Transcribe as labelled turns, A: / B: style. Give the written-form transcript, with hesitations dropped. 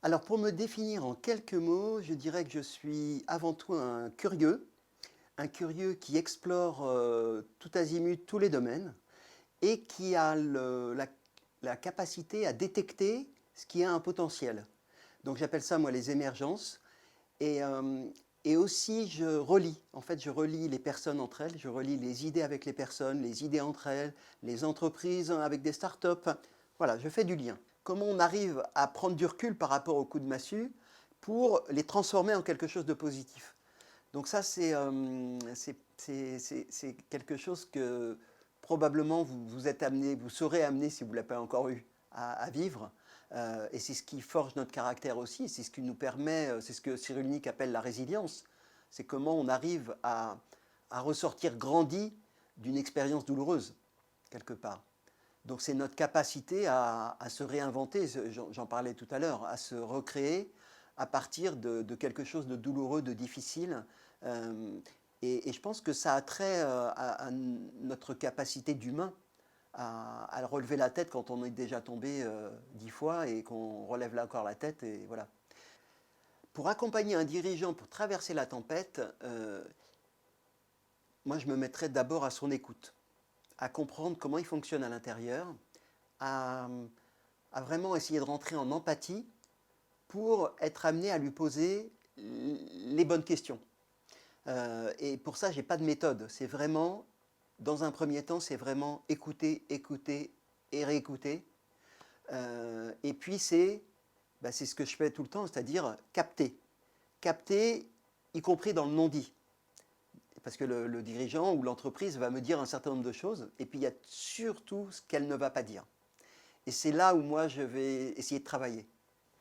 A: Alors pour me définir en quelques mots, je dirais que je suis avant tout un curieux qui explore tout azimut tous les domaines et qui a la capacité à détecter ce qui a un potentiel. Donc j'appelle ça moi les émergences. Et, euh, et aussi je relie, en fait je relie les personnes entre elles, je relie les idées avec les personnes, les idées entre elles, les entreprises avec des startups. Enfin, voilà, je fais du lien. Comment on arrive à prendre du recul par rapport aux coups de massue pour les transformer en quelque chose de positif. Donc ça c'est quelque chose que probablement vous êtes amené, vous serez amené si vous ne l'avez pas encore eu à vivre. Et c'est ce qui forge notre caractère aussi, c'est ce qui nous permet, c'est ce que Cyrulnik appelle la résilience. C'est comment on arrive à ressortir grandi d'une expérience douloureuse, quelque part. Donc c'est notre capacité à se réinventer, j'en parlais tout à l'heure, à se recréer à partir de quelque chose de douloureux, de difficile. Euh, et je pense que ça a trait à notre capacité d'humain à relever la tête quand on est déjà tombé 10 fois et qu'on relève là encore la tête. Et voilà. Pour accompagner un dirigeant pour traverser la tempête, moi je me mettrais d'abord à son écoute, à comprendre comment il fonctionne à l'intérieur, à, à vraiment essayer de rentrer en empathie pour être amené à lui poser les bonnes questions. Et pour ça, j'ai pas de méthode. C'est vraiment, dans un premier temps, c'est vraiment écouter, écouter et réécouter. Et puis c'est ce que je fais tout le temps, c'est-à-dire capter. Capter, y compris dans le non-dit. Parce que le dirigeant ou l'entreprise va me dire un certain nombre de choses, et puis il y a surtout ce qu'elle ne va pas dire. Et c'est là où moi je vais essayer de travailler.